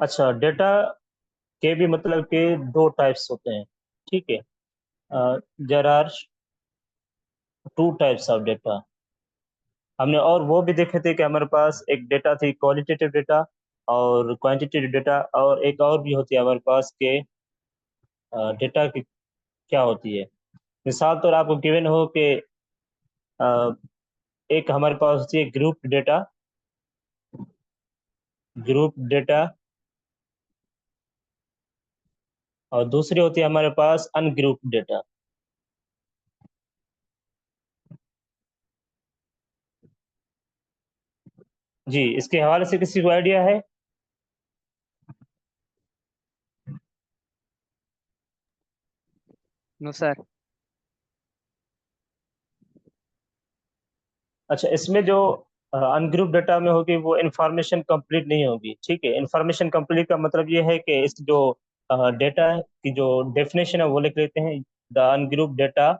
अच्छा, डेटा के भी मतलब के दो टाइप्स होते हैं। ठीक है, there are two types of data. हमने और वो भी देखे थे कि हमारे पास एक डेटा थी क्वालिटेटिव डेटा और क्वांटिटेटिव डेटा, और एक और भी होती है हमारे पास के डेटा की क्या होती है। मिसाल तो आपको गिवन हो कि अ, एक हमारे पास होती है ग्रुप डेटा, ग्रुप डेटा, और दूसरी होती है हमारे पास अनग्रुप डेटा। जी, इसके हवाले से किसी को आइडिया है? No sir. अच्छा, इसमें जो अनग्रुप डेटा में होगी वो इंफॉर्मेशन कंप्लीट नहीं होगी। ठीक है, इंफॉर्मेशन कंप्लीट का मतलब ये है कि इस जो डेटा की जो डेफिनेशन है वो लिख लेते हैं। The ungroup data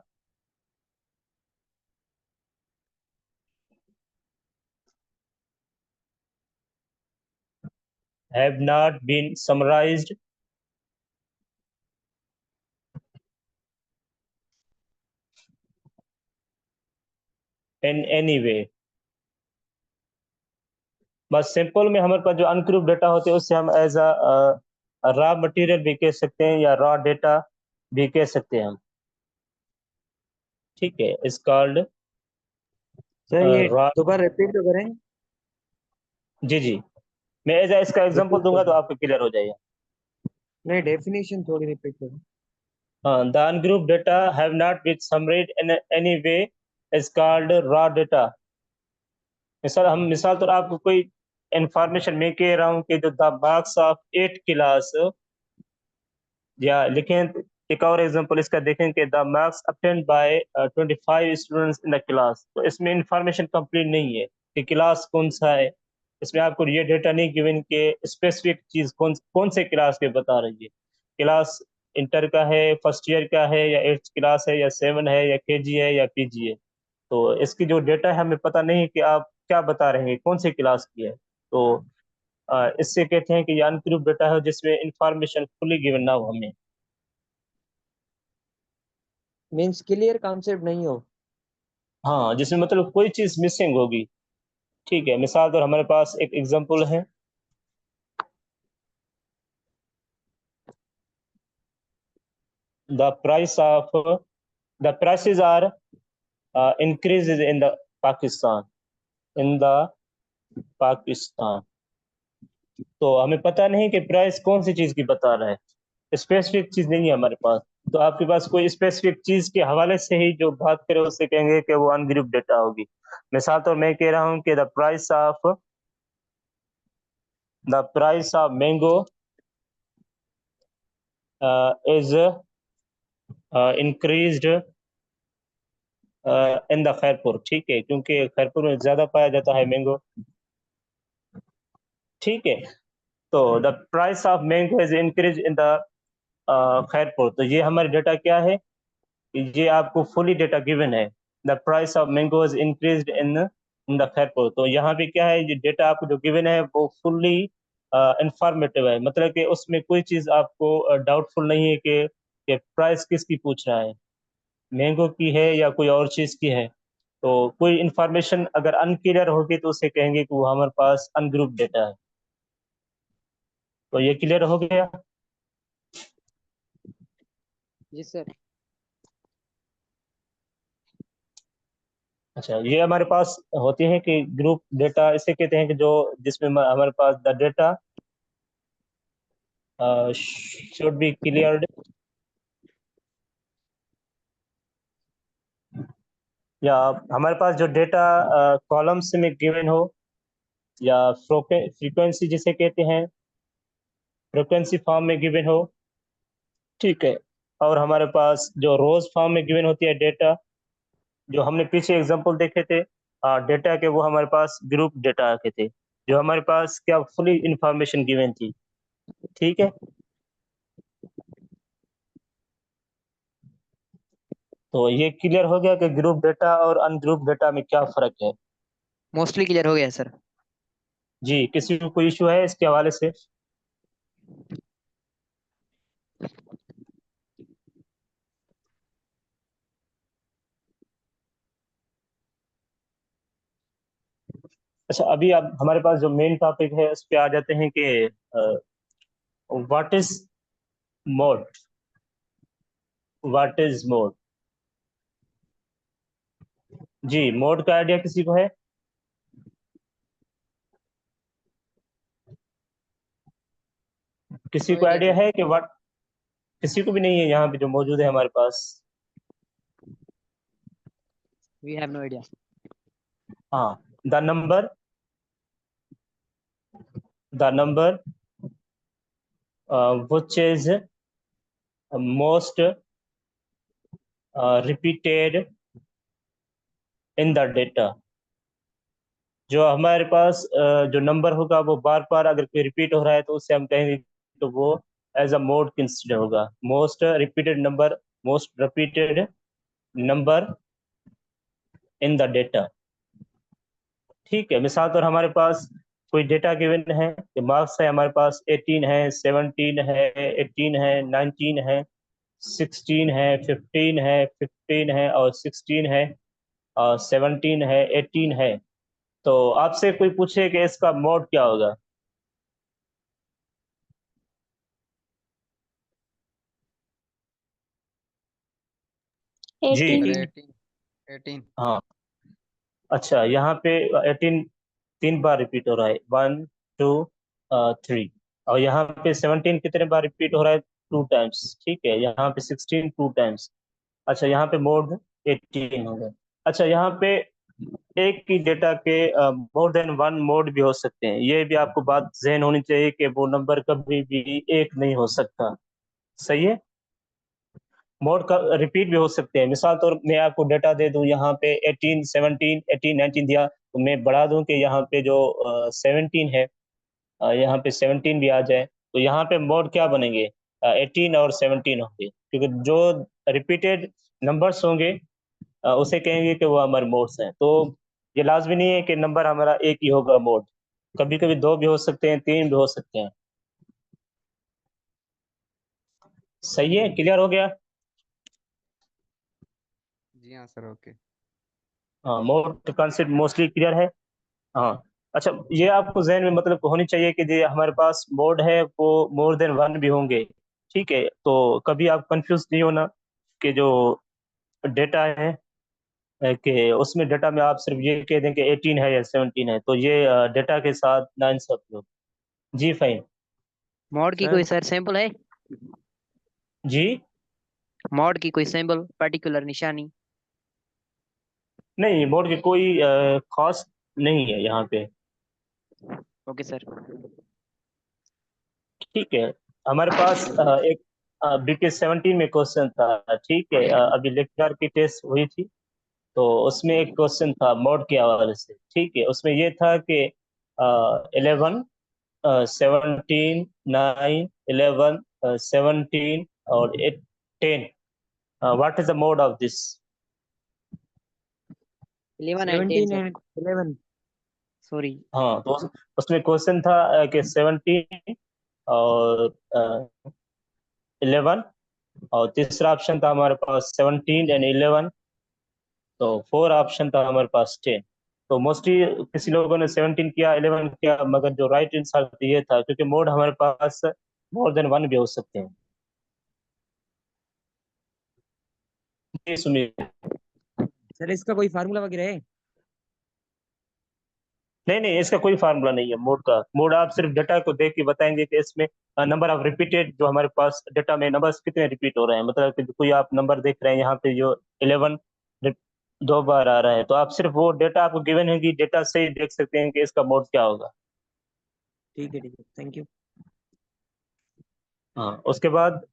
have not been summarized in any way. बस सिंपल में हमारे पास जो अनग्रुप डेटा होते हैं उससे हम एज अ रॉ मटेरियल भी कह सकते हैं या रॉ डेटा भी कह सकते हैं हम। ठीक है, इस कॉल्ड सर ये रॉ। दोबारा रिपीट तो करें। जी जी, मैं एज इसका एग्जांपल रिपीट दूंगा तो करें। आपको क्लियर हो जाएगा। नहीं, डेफिनेशन थोड़ी रिपीट करें। The ungroup data have not been summarized in any way is called raw data। मिसाल तो आपको कोई इंफॉर्मेशन मैं कह रहा हूँ कि जो द मार्क्स ऑफ 8 क्लास, या लिखें एक और एग्जांपल इसका देखें कि the marks obtained by 25 students in the class. तो इसमें इंफॉर्मेशन कंप्लीट नहीं है कि क्लास कौन सा है। इसमें आपको ये डेटा नहीं गिवन कि स्पेसिफिक चीज कौन कौन से क्लास के बता रही है। क्लास इंटर का है, फर्स्ट ईयर का है, या 8th क्लास है, या 7 है, या केजी है, या पीजी है। तो इसकी जो डेटा है हमें पता नहीं कि आप क्या बता रहे हैं, कौन से क्लास की है। तो इससे कहते हैं कि ये अनप्रूफ डेटा है जिसमें इंफॉर्मेशन फुली गिवन ना हो हमें। मीन्स क्लियर कॉन्सेप्ट नहीं हो। हाँ, जिसमें मतलब कोई चीज मिसिंग होगी। ठीक है, मिसाल तो हमारे पास एक एग्जांपल है। The price of the prices are increase in the Pakistan, in the Pakistan. तो हमें पता नहीं कि प्राइस कौन सी चीज की बता रहा है, स्पेसिफिक चीज नहीं है हमारे पास। तो आपके पास कोई स्पेसिफिक चीज के हवाले से ही जो बात करे उससे कहेंगे कि वो अनग्रुप डेटा होगी। मिसाल तो मैं कह रहा हूँ कि the price of mango is increased in the Khairpur. ठीक है, क्योंकि खैरपुर में ज्यादा पाया जाता है मैंगो। ठीक है, तो the price of mango is increase in the Khairpur. तो ये हमारे डेटा क्या है, ये आपको फुली डेटा गिवन है। The price of mango is increase in the Khairpur. तो यहाँ पे क्या है, ये डेटा आपको जो गिवन है वो फुल्ली इंफॉर्मेटिव है। मतलब कि उसमें कोई चीज़ आपको डाउटफुल नहीं है कि प्राइस किसकी पूछ रहा है, मैंगो की है या कोई और चीज़ की है। तो कोई इंफॉर्मेशन अगर अनक्लियर होगी तो उसे कहेंगे कि वो हमारे पास अनग्रुप डेटा है। तो ये क्लियर हो गया। जी सर। अच्छा, ये हमारे पास होती है कि ग्रुप डेटा इसे कहते हैं कि जो जिसमें हमारे पास the data should be cleared, या हमारे पास जो डेटा कॉलम्स में गिवन हो, या फ्रीक्वेंसी जिसे कहते हैं, फ्रीक्वेंसी फॉर्म में गिवन हो। ठीक है, और हमारे पास जो रोज फॉर्म में गिवन होती है डेटा, जो हमने पीछे एग्जांपल देखे थे डेटा के, वो हमारे पास ग्रुप डेटा के थे, जो हमारे पास क्या फुली इंफॉर्मेशन गिवन थी। ठीक है, तो ये क्लियर हो गया कि ग्रुप डेटा और अनग्रुप डेटा में क्या फर्क है। मोस्टली क्लियर हो गया सर। जी, किसी को कोई इशू है इसके हवाले से? अच्छा, अभी आप हमारे पास जो मेन टॉपिक है उस पे आ जाते हैं कि what is mode. What is mode? जी, मोड का आइडिया किसी को है? किसी नो को आइडिया आइडिया सर। है कि व्हाट? किसी को भी नहीं है यहाँ पे जो मौजूद है हमारे पास? We have no idea. हाँ, the number, the number which is most repeated in the data। जो हमारे पास जो नंबर होगा वो बार बार अगर कोई रिपीट हो रहा है तो उससे हम कहेंगे तो वो एज अ मोड कंसिडर होगा। Most repeated number in the data. ठीक है, मिसाल तौर हमारे पास कोई डेटा गिवन है कि मार्क्स है हमारे पास 18 है, 17 है, 18 है, 19 है, 16 है, 15 है, 15 है और 16 है और 17 है, 18 है। तो आपसे कोई पूछे कि इसका मोड क्या होगा? 18। जी। 18। 18। हाँ। अच्छा, यहाँ पे 18 तीन बार रिपीट हो रहा है, 1 2 3। और यहाँ पे 17 कितने बार रिपीट हो रहा है? 2 टाइम्स। ठीक है, यहाँ पे 16 2 टाइम्स। अच्छा, यहाँ पे मोड 18 होगा। अच्छा, यहाँ पे एक की डेटा के मोर देन वन मोड भी हो सकते हैं। ये भी आपको बात ज़हन होनी चाहिए कि वो नंबर कभी भी एक नहीं हो सकता। सही है? मोड का रिपीट भी हो सकते हैं। मिसाल तौर मैं आपको डेटा दे दूं, यहाँ पे 18 17 18 19 दिया तो मैं बढ़ा दूं कि यहाँ पे जो 17 है, यहाँ पे 17 भी आ जाए तो यहाँ पे मोड क्या बनेंगे? 18 और 17 होंगे, क्योंकि जो रिपीटेड नंबर्स होंगे उसे कहेंगे कि वो हमारे मोड्स हैं। तो ये लाजमी नहीं है कि नंबर हमारा एक ही होगा मोड। कभी कभी दो भी हो सकते हैं, तीन भी हो सकते हैं। सही है? क्लियर हो गया? जी हाँ सर, ओके। हाँ, मोड कॉन्सेप्ट मोस्टली क्लियर है। हाँ। अच्छा, ये आपको जहन में मतलब होनी चाहिए कि जो हमारे पास मोड है वो मोर देन वन भी होंगे। ठीक है, तो कभी आप कंफ्यूज नहीं होना कि जो डेटा है कि उसमें डेटा में आप सिर्फ ये कह दें कि 18 है या 17 है, तो ये डेटा के साथ नाइंसाफी हो। जी फाइन। मॉड की सर कोई सर सैंपल है? जी। मॉड की कोई सैंपल पर्टिकुलर निशानी? नहीं, मोड की कोई खास नहीं है यहाँ पे। Okay sir. ठीक है, हमारे पास एक बीके 17 में क्वेश्चन था। ठीक है, अभी लेक्चर की टेस्ट हुई थी तो उसमें एक क्वेश्चन था मोड के हवाले से। ठीक है, उसमें ये था कि 11 17 9 11 17 और 10, what is the mode of this? 11 and 10 17 sir. And 11। Sorry. हाँ, तो उसमें क्वेश्चन था कि 17 और 11, और तीसरा ऑप्शन था हमारे पास 17 एंड 11। तो फोर ऑप्शन था हमारे पास 10। तो मोस्टली किसी लोगों ने 17 किया, 11 किया, मगर जो राइट आंसर ये था, क्योंकि मोड हमारे पास मोर देन वन भी हो सकते हैं। जी सुनील। सर इसका कोई फार्मूला वगैरह है? नहीं नहीं, इसका कोई फार्मूला नहीं है मोड का। मोड आप सिर्फ डेटा को देख के बताएंगे कि इसमें नंबर ऑफ रिपीटेड, जो हमारे पास डेटा में नंबर्स कितने रिपीट हो रहे हैं। मतलब कि कोई आप नंबर देख रहे हैं यहाँ पे जो 11 दो बार आ रहा है, तो आप सिर्फ वो डेटा आपको गिवन है कि डेटा से ही देख सकते हैं कि इसका मोड क्या होगा। ठीक है, थैंक यू। हाँ, उसके बाद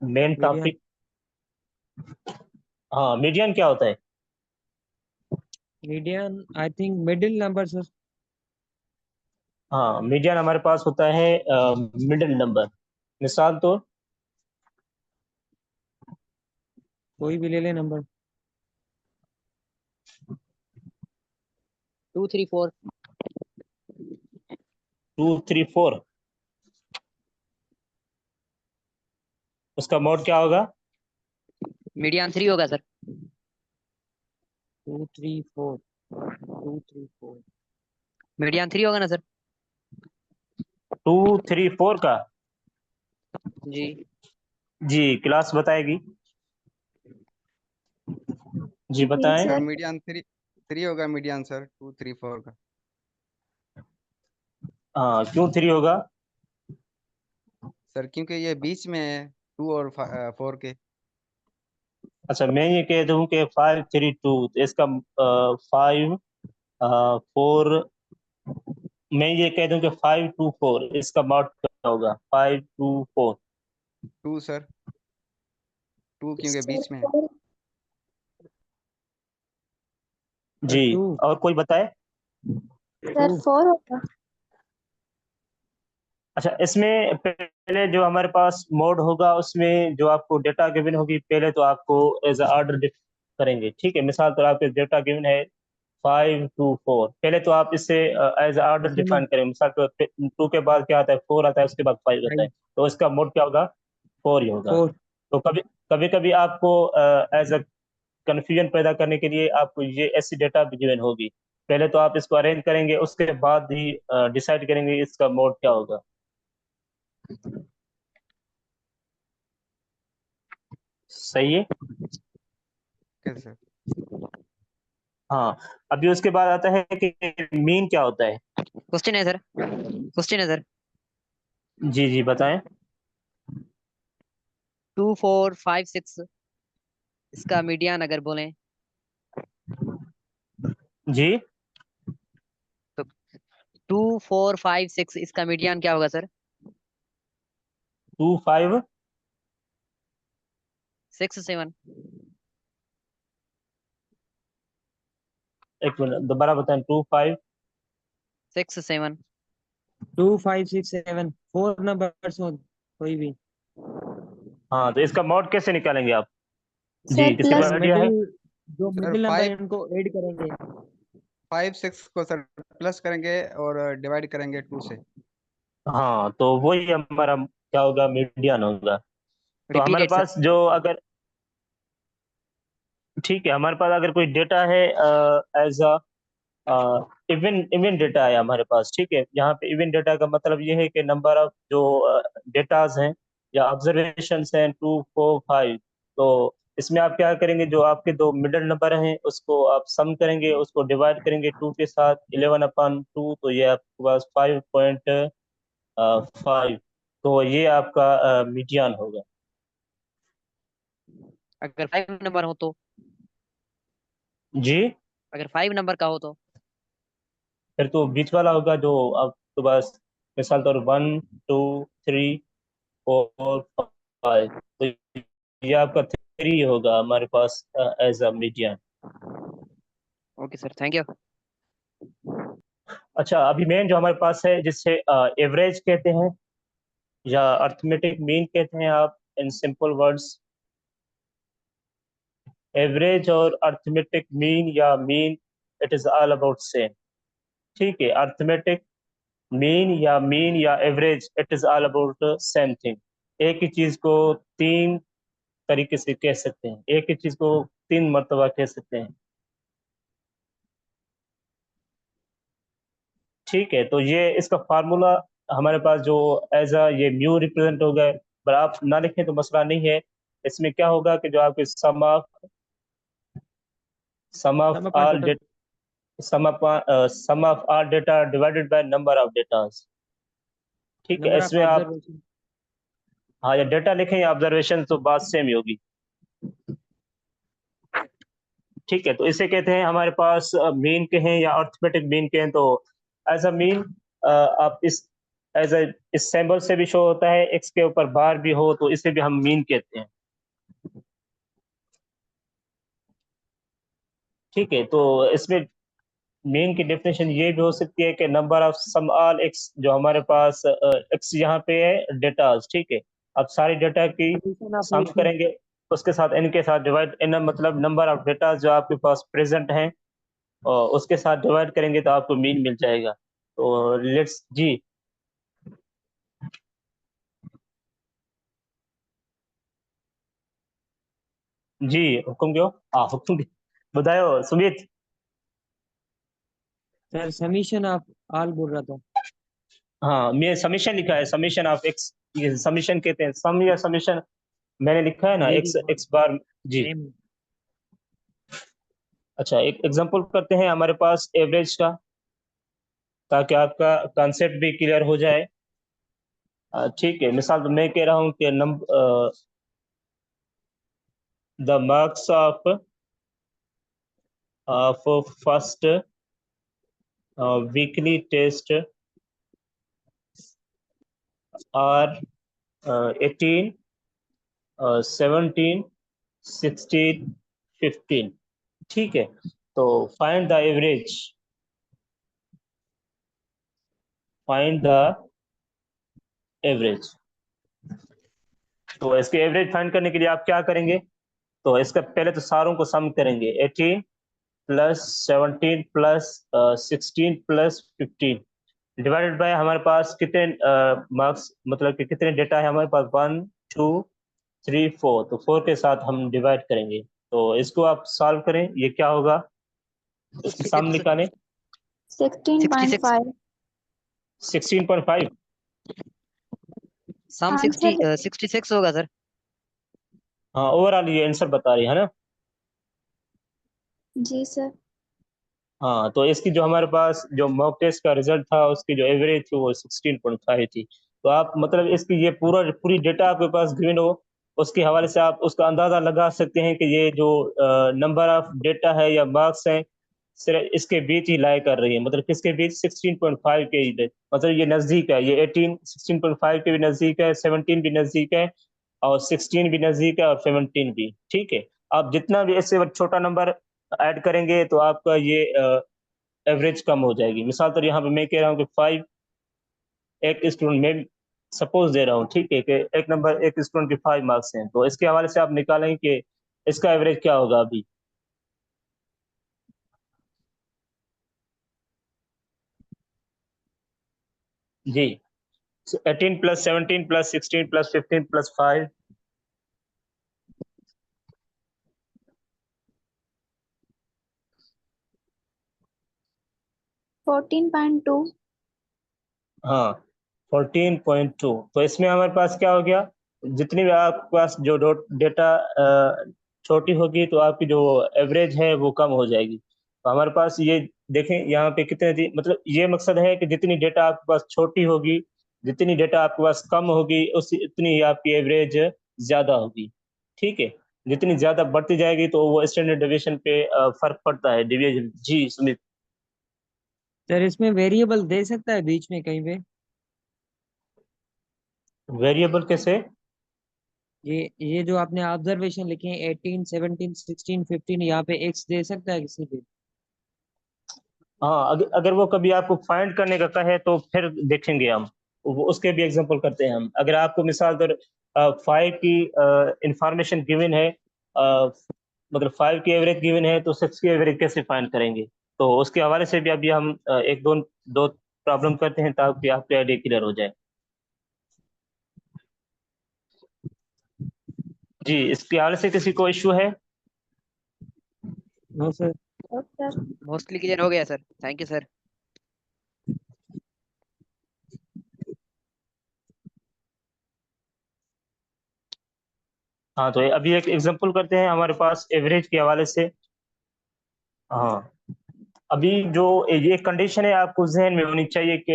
मेन मीडियन। टॉपिक। हाँ, मीडियन क्या होता है? Median I think middle number sir. हाँ, मीडियन हमारे पास होता है मिडिल नंबर। मिसाल तो कोई भी ले ले नंबर। 2 3 4। 2 3 4। उसका मोड क्या होगा? मीडियन 3 होगा सर। 2 3 4 2 3 4 मीडियन 3 होगा ना सर? 2 3 4 का? जी। जी, क्लास बताएगी। जी बताएं। सर मीडियन थ्री थ्री होगा, मीडियन सर 2 3 4 का। हाँ, क्यों 3 होगा? सर क्योंकि ये बीच में है 2 और 4 के। अच्छा, मैं ये कह दूं कि 5 3 2, तो इसका 5 4, मैं ये कह दूं कि 5 2 4, इसका मोड क्या होगा? 5 2 4। 2 सर, 2 क्योंकि बीच में है। जी, 2 और कोई बताए? सर 4 होगा। अच्छा, इसमें पहले जो हमारे पास मोड होगा उसमें जो आपको डेटा गिवन होगी, पहले तो आपको एज ऑर्डर करेंगे। ठीक है, मिसाल तो आपके डेटा गिवन है 5 2 4, पहले तो आप इसे एज ऑर्डर इसमें डिफाइन करें। मिसाल तो 2 के बाद क्या आता है? 4 आता है, उसके बाद 5 आता है, तो इसका मोड क्या होगा? 4 ही होगा। 4 तो कभी कभी कभी आपको एज अ कंफ्यूजन पैदा करने के लिए आपको ये ऐसी डेटा भी गिवन होगी, पहले तो आप इसको अरेंज करेंगे, उसके बाद ही डिसाइड करेंगे इसका मोड क्या होगा। सही है। Okay sir. हाँ, अभी उसके बाद आता है कि मीन क्या होता है। क्वेश्चन है सर, क्वेश्चन है सर। जी जी बताएं। 2 4 5 6 इसका मीडियन अगर बोलें जी, तो 2 4 5 6 इसका मीडियन क्या होगा सर? 2 5 6 7। एक मिनट दोबारा बताएं। 2 5 6 7। 2 5 6 7 4 नंबर्स हो कोई भी। हाँ, तो इसका मोड कैसे निकालेंगे आप? जी, सर किसी को प्लस आइडिया है? मिडिल जो सर मिडिल नंबर 5 है उनको ऐड करेंगे। 5 6 को सर प्लस करेंगे और डिवाइड करेंगे 2 से। हाँ, तो वही हमारा क्या होगा? मीडियन होगा। तो रिपीट हमारे इट सर। पास जो अगर, ठीक है, हमारे पास अगर कोई डेटा है as a even even data है हमारे पास, ठीक है। यहाँ पे इवन डेटा का मतलब ये है कि नंबर ऑफ जो डेटाज हैं या ऑब्जर्वेशंस हैं 2 4 5, तो इसमें आप क्या करेंगे? जो आपके दो मिडल नंबर हैं उसको आप सम करेंगे, उसको डिवाइड करेंगे 2 के साथ, 11/2, तो ये आपके पास 5.5, तो ये आपका मीडियन होगा। अगर 5 नंबर हो तो? जी, अगर 5 नंबर का हो तो? फिर तो बीच वाला होगा जो आपके पास, मिसाल तौर 1 2 3 4 5, तो ये आपका 3 होगा हमारे पास as a median. Okay sir, thank you. अच्छा, अभी मेन जो हमारे पास है जिससे एवरेज कहते हैं या अर्थमेटिक मीन कहते हैं, आप इन सिंपल वर्ड्स, एवरेज और अर्थमेटिक मीन या mean, it is all about same. ठीक है, अर्थमेटिक मीन या average, it is all about same thing. एक ही चीज को तीन तरीके से कह सकते हैं, एक ही चीज को तीन मर्तबा कह सकते हैं। ठीक है, तो ये इसका फार्मूला हमारे पास जो एज अ ये म्यू रिप्रेजेंट हो गए, पर आप ना लिखें तो मसला नहीं है। इसमें क्या होगा कि जो आपके sum of sum upon all total. Sum of all data divided by number of datas. ठीक है, नंबर ऑफ इसमें आप, ऑब्जर्वेशन। हाँ, या डेटा लिखें या ऑब्जर्वेशन, तो बात सेम ही होगी। ठीक है, तो इसे कहते हैं हमारे पास मीन के हैं या अर्थमेटिक मीन के हैं। तो एज अ मीन आप इस एज अ इस सिंबल से भी शो होता है, एक्स के ऊपर बार भी हो तो इसे भी हम मीन कहते हैं। ठीक है, तो इसमें मीन की डेफिनेशन ये भी हो सकती है कि number of sum all X, जो हमारे पास एक्स यहाँ पे है डेटाज, ठीक है। अब सारी डेटा की एडिशन ऑफ सम एक्स। करेंगे, उसके साथ इनके साथ डिवाइड, इन मतलब नंबर ऑफ डेटा जो आपके पास प्रेजेंट हैं, और उसके साथ डिवाइड करेंगे तो आपको मीन मिल जाएगा। तो लेट्स जी, जी हुकुम कयो। हुकुम ॿुधायो Sumit. Sir summation of all बोल रहा था। हाँ, मैं समीशन लिखा है, समीशन ऑफ एक्स, ये समीशन कहते हैं, सम या समीशन मैंने लिखा है ना, एक्स एक्स बार। जी सेम। अच्छा, एक एग्जांपल करते हैं हमारे पास एवरेज का, ताकि आपका कॉन्सेप्ट भी क्लियर हो जाए। ठीक है, मिसाल तो मैं कह रहा हूँ कि the marks of first weekly test are 18 17 16 15। ठीक है, तो find the average, find the average. तो इसके एवरेज फाइंड करने के लिए आप क्या करेंगे, तो इसका पहले तो सारों को सम करेंगे, 18 plus 17 plus 16 plus 15 divided by हमारे पास कितने मार्क्स, मतलब कि कितने डेटा है हमारे पास, 1 2 3 4, तो 4 के साथ हम डिवाइड करेंगे। तो इसको आप सॉल्व करें, ये क्या होगा, इसकी सम 66 निकालें। 16.5 16.5। सम आंसर 66 होगा सर। हाँ, ओवरऑल ये आंसर बता रही है ना। जी सर। हाँ, तो इसकी जो हमारे पास जो मॉक टेस्ट का रिजल्ट था, उसकी जो एवरेज थी वो 16.5 थी। तो आप मतलब इसकी ये पूरी डेटा आपके पास गिवन हो, उसके हवाले से आप उसका अंदाजा लगा सकते हैं कि ये जो नंबर ऑफ डेटा है या मार्क्स हैं, सिर्फ इसके बीच ही लाई कर रही है, मतलब किसके बीच, 16.5 के ही, मतलब ये नज़दीक है, ये 18 16.5 के भी नज़दीक है, 17 भी नज़दीक है, और 16 भी नज़दीक है, और 17 भी। ठीक है, आप जितना भी इससे छोटा नंबर ऐड करेंगे तो आपका ये एवरेज कम हो जाएगी। मिसाल तो यहाँ पे मैं कह रहा हूँ कि 5 एक स्टूडेंट में सपोज दे रहा हूँ, ठीक है, कि एक नंबर एक स्टूडेंट के 5 मार्क्स हैं, तो इसके हवाले से आप निकालेंगे कि इसका एवरेज क्या होगा अभी। जी, 18 प्लस 17 प्लस 16 प्लस 15 प्लस 5। 14.2। हाँ, 14.2। तो इसमें हमारे पास क्या हो गया, जितनी भी आपके पास जो डेटा छोटी होगी तो आपकी जो एवरेज है वो कम हो जाएगी। तो हमारे पास ये देखें यहाँ पे कितने थी, मतलब ये मकसद है कि जितनी डेटा आपके पास छोटी होगी, जितनी डेटा आपके पास कम होगी, उस इतनी ही आपकी एवरेज ज्यादा होगी। ठीक है, जितनी ज्यादा बढ़ती जाएगी तो वो स्टैंडर्ड डेविएशन पे फर्क पड़ता है, डेविएशन। जी सुमित। सर इसमें वेरिएबल दे सकता है बीच में कहीं पे? वेरिएबल कैसे? ये जो आपने ऑब्जर्वेशन लिखे हैं 18 17 16 15, यहाँ पे एक्स दे सकता है किसी पे? हाँ, अगर वो कभी आपको फाइंड करने का कहे तो फिर देखेंगे हम, उसके भी एग्जांपल करते हैं हम। अगर आपको मिसाल तर 5 की इंफॉर्मेशन गिवन है, मतलब 5 की एवरेज गिवन है, तो 6 की एवरेज कैसे फाइंड करेंगे, तो उसके हवाले से भी अभी हम एक दो प्रॉब्लम करते हैं, ताकि आपके आइडिया क्लियर हो जाए। जी, इसके हवाले से किसी को इश्यू है? No sir. Sir mostly clear हो गया सर, थैंक यू सर। हाँ, तो अभी एक एग्जांपल करते हैं हमारे पास एवरेज के हवाले से। हाँ, अभी जो ये कंडीशन है आपको जहन में होनी चाहिए कि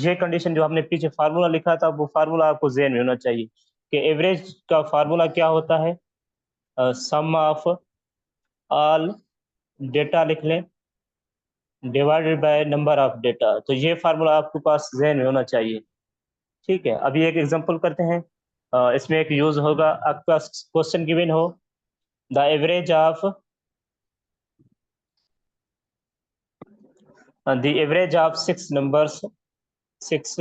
ये कंडीशन जो हमने पीछे फार्मूला लिखा था, वो फार्मूला आपको जहन में होना चाहिए कि एवरेज का फार्मूला क्या होता है, सम ऑफ ऑल डेटा लिख लें divided by number of data. तो ये फार्मूला आपके पास जहन में होना चाहिए। ठीक है, अभी एक एग्जांपल करते हैं, इसमें एक यूज होगा, आपका क्वेश्चन गिवन हो, the average of the average of six numbers is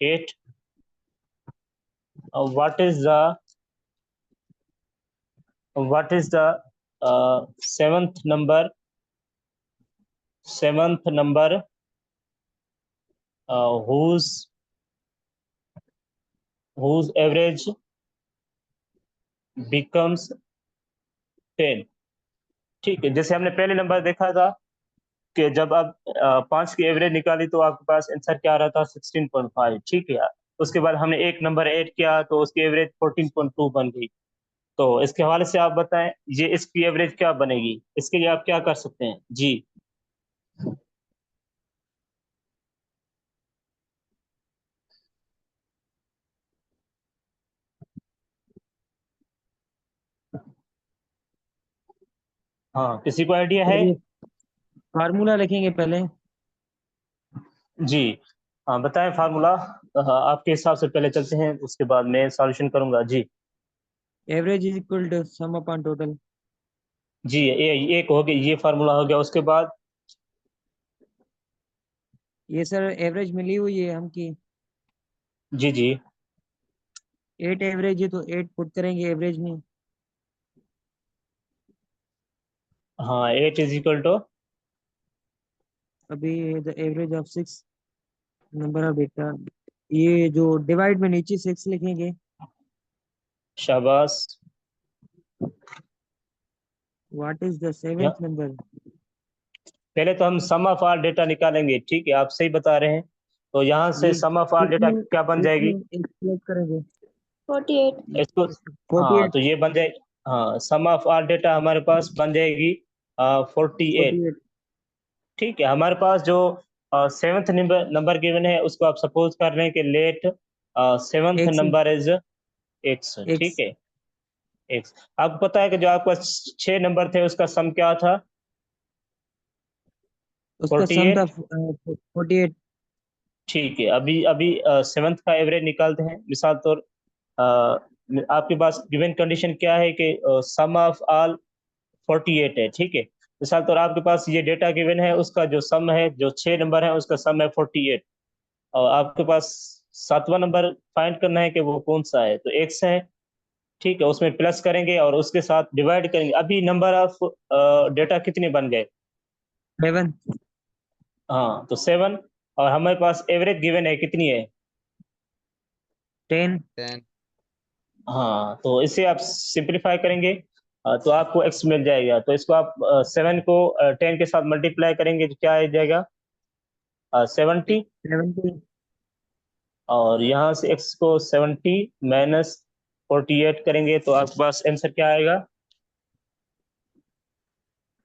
8. What is the seventh number whose whose average becomes 10। ठीक है, जैसे हमने पहले नंबर देखा था कि जब आप 5 की एवरेज निकाली तो आपके पास आंसर क्या आ रहा था 16.5। ठीक है, उसके बाद हमने एक नंबर ऐड किया तो उसकी एवरेज 14.2 बन गई। तो इसके हवाले से आप बताएं ये इसकी एवरेज क्या बनेगी, इसके लिए आप क्या कर सकते हैं जी। हाँ, किसी को आइडिया है? ये फार्मूला लिखेंगे पहले। जी हाँ, बताएं फार्मूला। आपके हिसाब से पहले चलते हैं, उसके बाद मैं सॉल्यूशन करूंगा जी। Average is equal to sum upon total. जी ये एक हो गया, ये फार्मूला हो गया। उसके बाद ये सर एवरेज मिली हुई है हमकी। जी जी 8 एवरेज है तो 8 पुट करेंगे एवरेज में। हाँ 8 इज इक्वल टू अभी the average of 6 number of data, ये जो डिवाइड में नीचे 6 लिखेंगे। शाबाश। What is the seventh number? पहले तो हम सम ऑफ ऑल डेटा निकालेंगे। ठीक है, आप सही बता रहे हैं। तो यहाँ से ये सम ऑफ ऑल डेटा इसमें क्या बन जाएगी एक्सप्लेन करेंगे। 48। इसको? हाँ 48। तो ये बन जाए, हाँ सम ऑफ ऑल डेटा हमारे पास बन जाएगी 48। 48। ठीक है, हमारे पास जो सेवंथ नंबर गिवन है उसको आप सपोज कर रहे हैं कि let seventh X. Number is X. ठीक एक्स। है, एक्स। आपको पता है कि जो आपके पास 6 नंबर थे उसका सम क्या था? उसका सम था 48। 48। ठीक है, अभी अभी सेवंथ का एवरेज निकालते हैं। मिसाल तौर आपके पास गिवन कंडीशन क्या है कि सम ऑफ ऑल 48 है। ठीक है, मिसाल तौर आपके पास ये डेटा गिवन है, उसका जो सम है, जो 6 नंबर है उसका सम है 48, और आपके पास 7वां नंबर फाइंड करना है कि वो कौन सा है, तो एक्स है। ठीक है, उसमें प्लस करेंगे और उसके साथ डिवाइड करेंगे। अभी नंबर ऑफ डेटा कितने बन गए? 7। हाँ तो 7, और हमारे पास एवरेज गिवन है कितनी है? 10। 10। हाँ तो इसे आप सिंप्लीफाई करेंगे तो आपको x मिल जाएगा। तो इसको आप 7 को 10 के साथ मल्टीप्लाई करेंगे तो क्या आ जाएगा 70। 70। और यहाँ से x को 70 माइनस 48 करेंगे तो आपके पास आंसर क्या आएगा?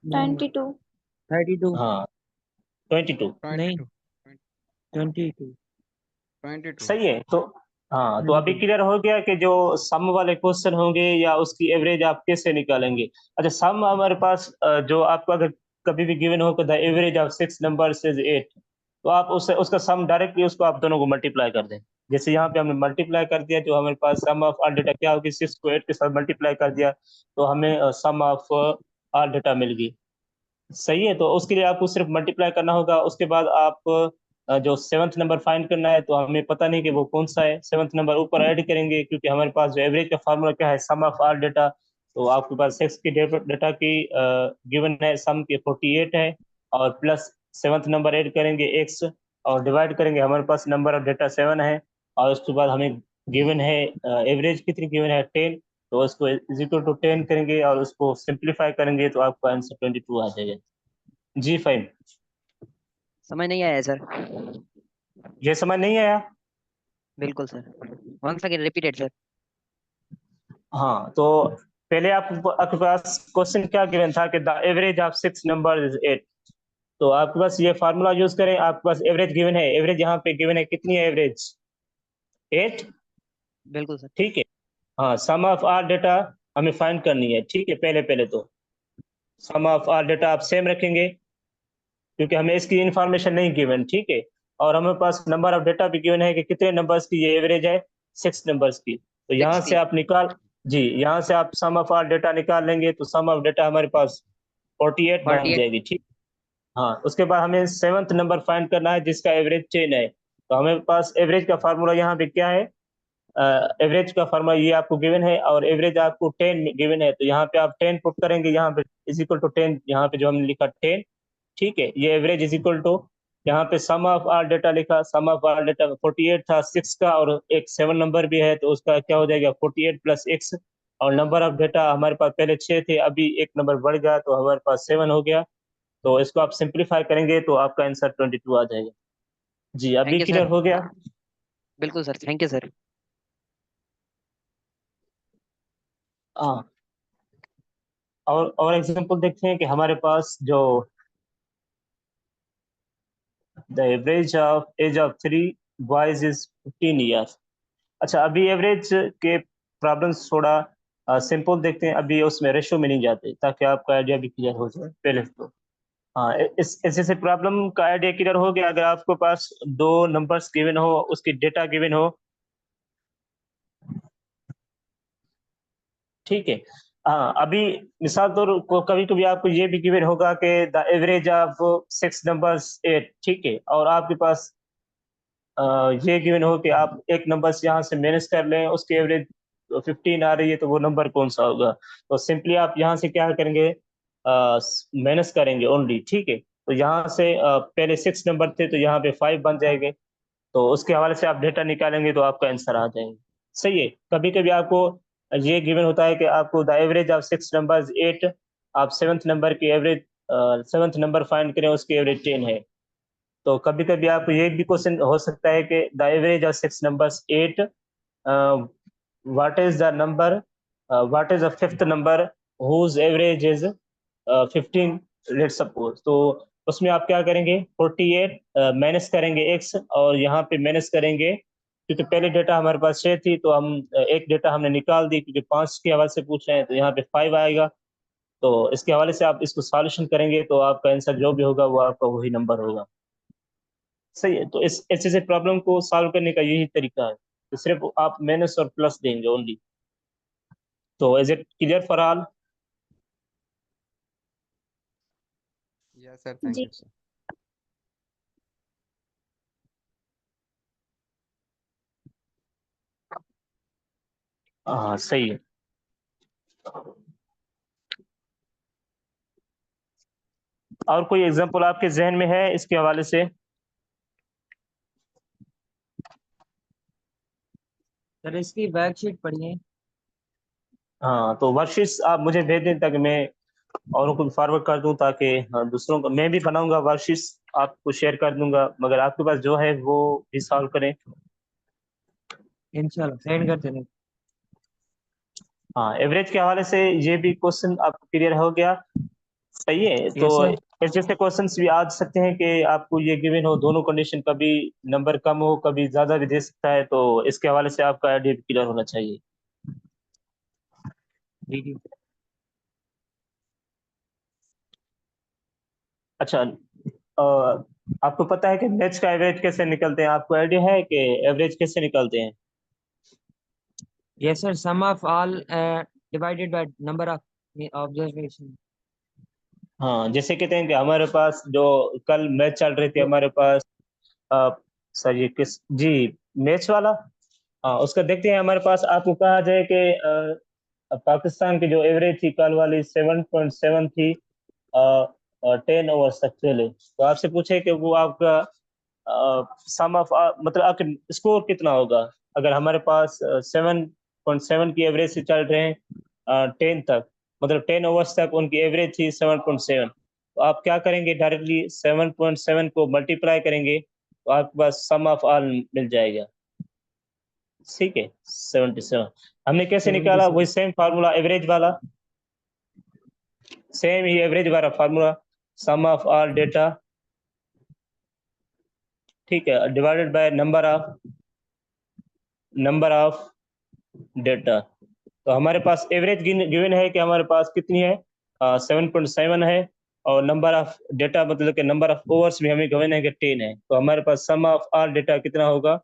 92। 32। हाँ 22। नहीं, 22। 22। 22। सही है। तो हाँ, तो अभी 22। क्लियर हो गया कि जो सम वाले क्वेश्चन होंगे या उसकी एवरेज आप कैसे निकालेंगे। अच्छा, सम हमारे पास जो आपको अगर कभी भी गिवन हो the average of 6 numbers is 8, तो आप उससे उसका सम डायरेक्टली उसको आप दोनों को मल्टीप्लाई कर दें। जैसे यहाँ पे हमने मल्टीप्लाई कर दिया, जो हमारे पास सम ऑफ ऑल डेटा क्या होगी, 6 को 8 के साथ मल्टीप्लाई कर दिया तो हमें सम ऑफ ऑल डेटा मिल गई। सही है, तो उसके लिए आपको सिर्फ मल्टीप्लाई करना होगा। उसके बाद आप जो सेवंथ नंबर फाइंड करना है, तो हमें पता नहीं कि वो कौन सा है। सेवंथ नंबर ऊपर ऐड करेंगे, क्योंकि हमारे पास जो एवरेज का फार्मूला क्या है, सम ऑफ ऑल डेटा। तो आपके पास सिक्स की डेटा की गिवन है, सम के 48 है, और प्लस सेवंथ नंबर ऐड करेंगे एक्स, और डिवाइड करेंगे, हमारे पास नंबर ऑफ डेटा 7 है। और उसके बाद हमें गिवन है एवरेज कितनी गिवन है 10, तो उसको इज इक्वल टू 10 करेंगे और उसको सिंप्लीफाई करेंगे तो आपका आंसर 22 आ जाएगा। जी फाइन। समझ नहीं आया सर। ये समझ नहीं आया? बिल्कुल sir. One second repeated sir. हाँ तो पहले आपके पास क्वेश्चन क्या गिवन था कि the average of 6 number is 8। तो आपके पास ये फार्मूला यूज करें। आपके पास एवरेज गिवन है, एवरेज यहाँ पे गिवन है, कितनी है एवरेज? 8। बिल्कुल सर। ठीक है, हाँ सम ऑफ ऑल डेटा हमें फाइंड करनी है। ठीक है, पहले पहले तो सम ऑफ ऑल डेटा आप सेम रखेंगे क्योंकि हमें इसकी इंफॉर्मेशन नहीं गिवन। ठीक है, और हमारे पास नंबर ऑफ डेटा भी गिवन है कि कितने नंबर्स की ये एवरेज है, 6 नंबर्स की। तो यहाँ से 60। आप निकाल, जी यहाँ से आप सम ऑफ ऑल डेटा निकाल लेंगे तो सम ऑफ डेटा हमारे पास 48 बन 48। जाएगी। ठीक, हाँ उसके बाद हमें सेवंथ नंबर फाइंड करना है जिसका एवरेज 10 है। तो हमारे पास एवरेज का फार्मूला यहाँ पे क्या है, एवरेज का फार्मूला ये आपको गिवन है, और एवरेज आपको 10 गिवन है, तो यहाँ पे आप 10 पुट करेंगे, यहाँ पे इज इक्वल टू 10, यहाँ पे जो हमने लिखा 10। ठीक है, ये एवरेज इज इक्वल टू यहाँ पे सम ऑफ आल डेटा लिखा, सम ऑफ आल डेटा 48 था 6 का, और एक 7 नंबर भी है, तो उसका क्या हो जाएगा 48 प्लस x, और नंबर ऑफ डेटा हमारे पास पहले 6 थे, अभी एक नंबर बढ़ गया तो हमारे पास 7 हो गया। तो इसको आप सिंप्लीफाई करेंगे तो आपका आंसर 22 आ जाएगा। जी, अभी थैंक यू क्लियर सर। हो गया? बिल्कुल सर, थैंक यू सर। हाँ, और एग्जांपल देखते हैं कि हमारे पास जो the average of age of 3 boys is 15 years. अच्छा, अभी एवरेज के प्रॉब्लम्स थोड़ा सिंपल देखते हैं, अभी उसमें रेशो में नहीं जाते, ताकि आपका आइडिया भी क्लियर हो जाए पहले तो। हाँ, इस ऐसे से प्रॉब्लम का आइडिया क्लियर हो गया। अगर आपके पास दो नंबर्स गिवन हो, उसकी डेटा गिवन हो, ठीक है। हाँ, अभी मिसाल तौर को कभी कभी आपको ये भी गिवन होगा कि द एवरेज ऑफ 6 नंबर्स 8, ठीक है, और आपके पास ये गिवन हो कि आप एक नंबर से यहाँ से माइनस कर लें, उसकी एवरेज 15 आ रही है, तो वो नंबर कौन सा होगा? तो सिंपली आप यहाँ से क्या करेंगे, माइनस करेंगे ओनली, ठीक है। तो यहाँ से पहले 6 नंबर थे, तो यहाँ पे 5 बन जाएंगे, तो उसके हवाले से आप डेटा निकालेंगे तो आपका आंसर आ जाएगा। सही है। कभी कभी आपको ये गिवन होता है कि आपको द एवरेज ऑफ 6 नंबर्स 8, आप 7th नंबर की एवरेज 7th नंबर फाइंड करें, उसकी एवरेज 10 है। तो कभी कभी आपको ये भी क्वेश्चन हो सकता है कि the average of 6 numbers 8, what is the number, what is the 5th number whose average is 15, let suppose. तो उसमें आप क्या करेंगे, 48 माइनस करेंगे x, और यहाँ पे माइनस करेंगे, क्योंकि पहले डेटा हमारे पास 6 थी, तो हम एक डेटा हमने निकाल दी, क्योंकि 5 के हवाले से पूछ रहे हैं, तो यहाँ पे 5 आएगा। तो इसके हवाले से आप इसको सॉल्यूशन करेंगे तो आपका आंसर जो भी होगा वो आपका वही नंबर होगा। सही है। तो इस ऐसे से प्रॉब्लम को सॉल्व करने का यही तरीका है, तो सिर्फ आप माइनस और प्लस देंगे ओनली। तो is it clear for all? Yes sir, thank जी। You sir. हाँ, सही है। और कोई एग्जांपल आपके जहन में है इसके हवाले से? सर इसकी बैकशीट पढ़िए। हाँ, तो वर्कशीट्स आप मुझे भेज दें, ताकि मैं औरों को फॉरवर्ड कर दूं, ताकि दूसरों को मैं भी बनाऊंगा वर्कशीट्स, आपको शेयर कर दूंगा, मगर आपके पास जो है वो भी सॉल्व करें। इंशाल्लाह सेंड करते हैं। हाँ, एवरेज के हवाले से ये भी क्वेश्चन आपको क्लियर हो गया। सही है। तो यस सर। ऐसे ऐसे क्वेश्चंस भी आ सकते हैं कि आपको ये गिवन हो दोनों कंडीशन, कभी नंबर कम हो, कभी ज्यादा भी दे सकता है, तो इसके हवाले से आपका आइडिया भी क्लियर होना चाहिए। जी जी। अच्छा, आपको पता है कि मैच का एवरेज कैसे निकलते हैं? आपको आइडिया है कि एवरेज कैसे निकलते हैं? Yes sir, sum of all divided by number of observation. हाँ, जैसे कहते हैं कि हमारे पास जो कल मैच चल रही थी, हमारे पास अ, सर ये किस जी, मैच वाला। हाँ, उसका देखते हैं। हमारे पास आपको कहा जाए कि पाकिस्तान की जो एवरेज थी कल वाली 7.7 थी, 10 ओवर्स तक खेले, तो आपसे पूछे कि वो आपका सम ऑफ मतलब आपके स्कोर कितना होगा अगर हमारे पास 7.7 की एवरेज से चल रहे हैं 10 तक, मतलब 10 ओवर्स तक उनकी एवरेज थी 7.7। तो आप क्या करेंगे, डायरेक्टली 7.7 को मल्टीप्लाई करेंगे, तो आपके पास सम ऑफ ऑल मिल जाएगा। ठीक है, 77 हमने कैसे निकाला, 77। वही सेम फार्मूला एवरेज वाला, सेम ही एवरेज वाला formula, sum of all data, ठीक है, divided by number of data. तो हमारे पास एवरेज गिवन है कि हमारे पास कितनी है, 7.7 है, और नंबर ऑफ डेटा मतलब कि नंबर ऑफ ओवर्स भी हमें गिवन है कि 10 है, तो हमारे पास सम ऑफ ऑल डेटा कितना होगा?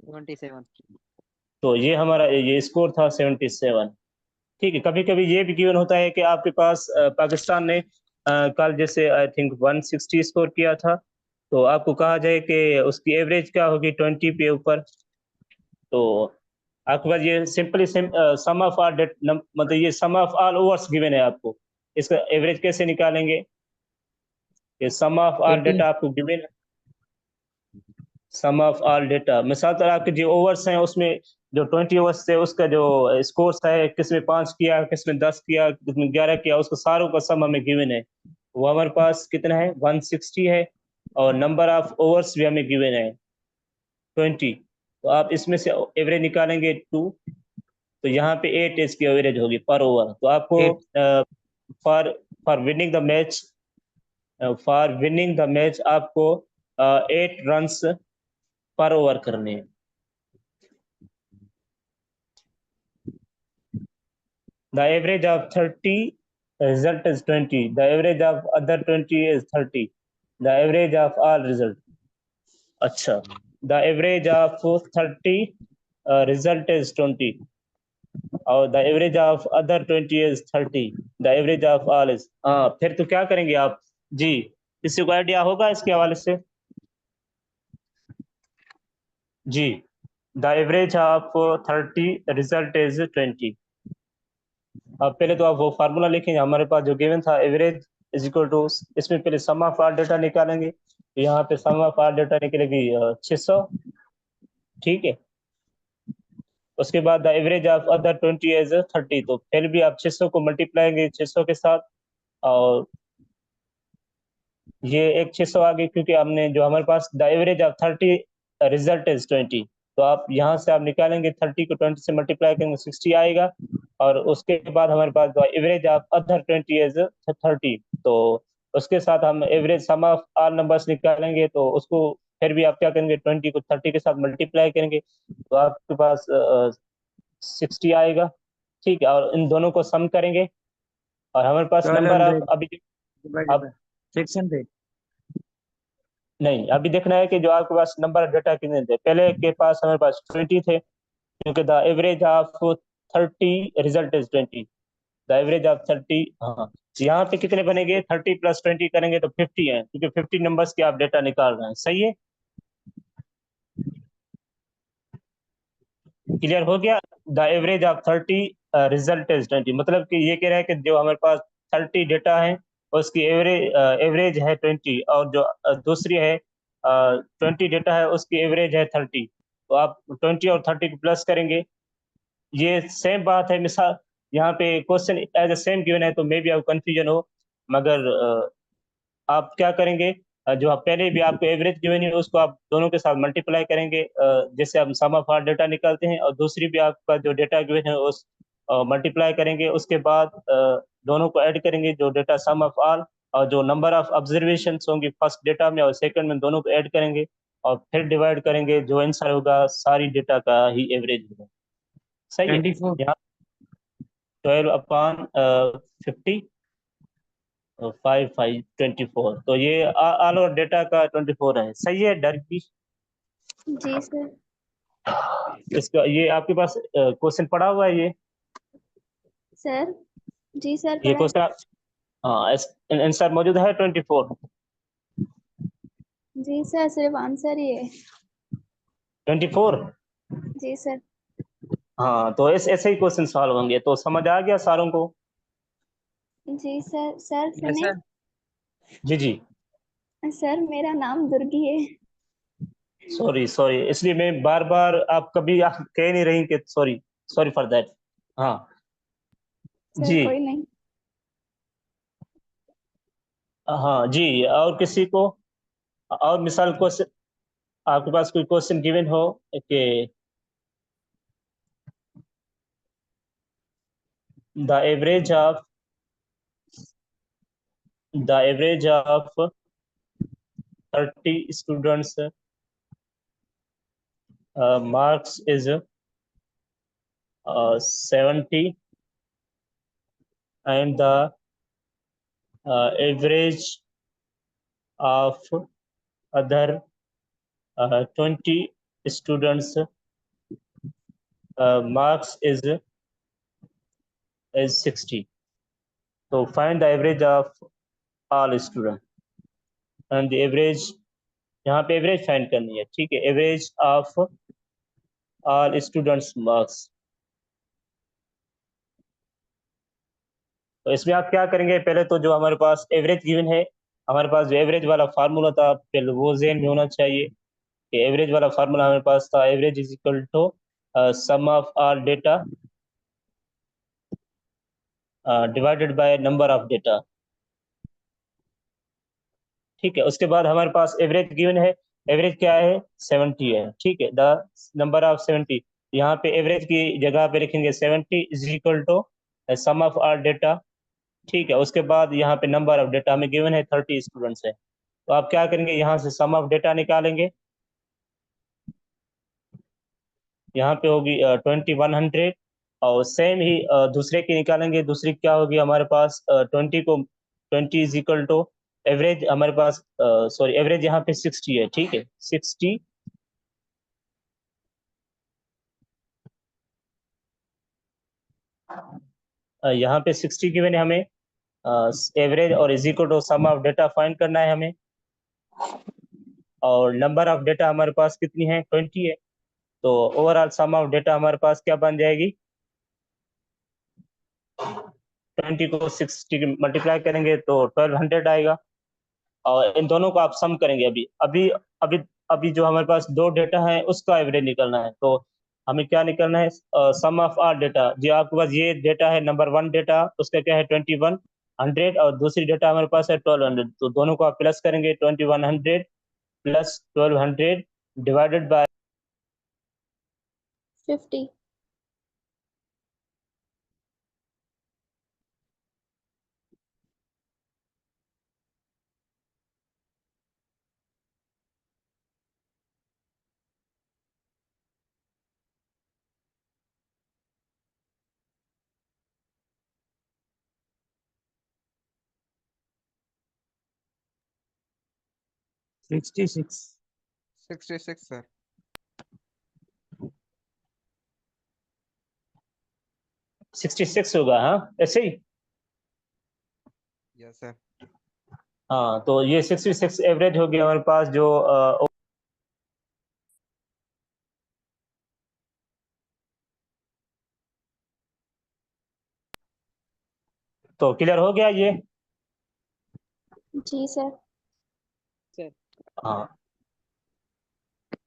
27। तो ये हमारा ये स्कोर था 77। ठीक है। कभी कभी ये भी गिवन होता है कि आपके पास पाकिस्तान ने कल जैसे आई थिंक 160 स्कोर किया था, तो आपको कहा जाए कि उसकी एवरेज क्या होगी 20 पे ऊपर। तो आपके पास ये सिंपली सम ऑफ ऑल मतलब ये सम ऑफ ऑल ओवर्स गिवन है आपको, इसका एवरेज कैसे निकालेंगे? ये सम ऑफ ऑल 18 डेटा आपको गिवन है, सम ऑफ ऑल डेटा। मिसाल तौर आपके जो ओवर्स हैं उसमें जो 20 ओवर्स थे उसका जो स्कोर्स है, किसमें 5 किया, किसमें 10 किया, किसमें 11 किया, उसको सारों का सम हमें गिवन है। वो हमारे पास कितना है, 160 है, और नंबर ऑफ ओवर्स भी हमें गिवन है 20। तो आप इसमें से एवरेज निकालेंगे 2, तो यहाँ पे 8 इसकी एवरेज होगी पर ओवर। तो आपको 8 for for winning the match, आपको 8 रन्स पर ओवर करने हैं। The average of 30 result is 20. The average of other 20 is 30. The average of all result. अच्छा, the average of 30 result is 20. और the average of other 20 is 30. The average of all is, हाँ, फिर तो क्या करेंगे आप जी? किसी को आइडिया होगा इसके हवाले से? जी, the average of 30 result is 20. अब पहले तो आप वो फार्मूला लिखेंगे हमारे पास जो गिवन था, एवरेज इज इक्वल टू, इसमें पहले सम ऑफ ऑल डेटा निकालेंगे, यहाँ पे सम ऑफ ऑल डेटा निकलेगी 600, ठीक है। उसके बाद the average of other 20 is 30, तो फिर भी आप 600 को मल्टीप्लाएंगे 600 के साथ, और ये एक 600 आ गई, क्योंकि हमने जो हमारे पास the average of 30 result is 20, तो आप यहाँ से आप निकालेंगे 30 को 20 से मल्टीप्लाई करेंगे 60 आएगा, और उसके बाद हमारे पास जो एवरेज ऑफ अदर 20 इज 30, तो उसके साथ हम average some of all numbers निकालेंगे, तो उसको फिर भी आप क्या करेंगे 20 को 30 के साथ मल्टीप्लाई करेंगे, तो आपके पास 60 आएगा, ठीक है। और इन दोनों को सम करेंगे, और हमारे पास नंबर 1200 ऑफ, अभी divided अब by 600 नहीं, अभी देखना है कि जो आपके पास नंबर ऑफ डेटा कितने थे। पहले के पास हमारे पास 20 थे, क्योंकि the average of 30 result is 20, the average of 30, हाँ, यहाँ पे कितने बनेंगे, 30 + 20 करेंगे तो 50 है, क्योंकि 50 नंबर्स के आप डेटा निकाल रहे हैं, सही है। क्लियर हो गया? The average of 30 result is 20, मतलब कि ये कह रहा है कि जो हमारे पास 30 डेटा है उसकी एवरेज है 20, और जो दूसरी है 20 डेटा है उसकी एवरेज है 30, तो आप 20 और 30 को प्लस करेंगे। ये सेम बात है, मिसाल यहाँ पे question as a same given है, तो मे बी आपको कंफ्यूजन हो, मगर आप क्या करेंगे, जो आप पहले भी आपको एवरेज गिवन है उसको आप दोनों के साथ मल्टीप्लाई करेंगे, जैसे हम सम ऑफ ऑल डेटा निकालते हैं, और दूसरी भी आपका जो डेटा गिवन है उस मल्टीप्लाई करेंगे, उसके बाद दोनों को ऐड करेंगे, जो डेटा सम ऑफ ऑल, और जो नंबर ऑफ ऑब्जर्वेशन होंगी फर्स्ट डेटा में और सेकंड में, दोनों को ऐड करेंगे, और फिर डिवाइड करेंगे, जो आंसर होगा सारी डेटा का ही एवरेज होगा, सही है। 24 यहाँ 12/50 5 5 24, तो ये ऑल ओवर डेटा का 24 है, सही है डर की। जी सर। इसका ये आपके पास क्वेश्चन पड़ा हुआ है, ये सर जी सर ये पढ़ा। क्वेश्चन, हाँ, आंसर मौजूद है 24। जी सर, सिर्फ आंसर ही है। 24, जी सर। हाँ, तो ऐसे ही क्वेश्चन सॉल्व होंगे, तो समझ आ गया सारों को? जी सर। सर yes सुने। sir जी जी, सर मेरा नाम दुर्गी है। सॉरी सॉरी, इसलिए मैं बार बार, आप कभी आप कह नहीं रही कि सॉरी, सॉरी फॉर दैट। हाँ सर जी, कोई नहीं। हाँ जी, और किसी को और मिसाल क्वेश्चन, आपके पास कोई क्वेश्चन गिवन हो कि the average of 30 students marks is 70, and the average of other 20 students marks is 60. So find the average of all students, and the average, यहाँ पे एवरेज फाइंड करनी है, ठीक है, average of all students marks. तो इसमें आप क्या करेंगे, पहले तो जो हमारे पास एवरेज गिवन है हमारे पास जो एवरेज वाला फार्मूला था पहले वो ज़हन में होना चाहिए कि एवरेज वाला फार्मूला हमारे पास था, average is equal to sum of all data divided by number of data. ठीक है, उसके बाद हमारे पास एवरेज गिवन है, एवरेज क्या है 70 है। ठीक है, द नंबर ऑफ 70, यहाँ पे एवरेज की जगह पे लिखेंगे 70 is equal to sum of all data. ठीक है, उसके बाद यहाँ पे नंबर ऑफ डेटा हमें गिवन है 30 स्टूडेंट्स है, तो आप क्या करेंगे यहाँ से सम ऑफ डेटा निकालेंगे, यहाँ पे होगी 2100 और सेम ही दूसरे की निकालेंगे, दूसरी क्या होगी हमारे पास 20 इज इक्वल टू एवरेज हमारे पास सॉरी एवरेज यहाँ पे 60 है। ठीक है, 60 यहाँ पे 60 की मैंने हमें एवरेज और is equal to sum of data find करना है हमें, और नंबर ऑफ डेटा हमारे पास कितनी है 20 है, तो ओवरऑल सम ऑफ डेटा हमारे पास क्या बन जाएगी 20 को 60 मल्टीप्लाई करेंगे तो 1200 आएगा, और इन दोनों को आप सम करेंगे। अभी अभी अभी अभी जो हमारे पास दो डेटा है उसका एवरेज निकलना है, तो हमें क्या निकलना है सम ऑफ ऑल डेटा। जो आपके पास ये डेटा है नंबर 1 डेटा, उसका क्या है 2100 और दूसरी डेटा हमारे पास है 1200, तो दोनों को आप प्लस करेंगे 2100 प्लस 1200 डिवाइडेड बाय 50। 66। 66 सर। 66 होगा, हाँ ऐसे ही। Yes sir. हाँ, तो ये 66 एवरेज हो गया हमारे पास जो तो क्लियर हो गया ये। जी सर। हाँ,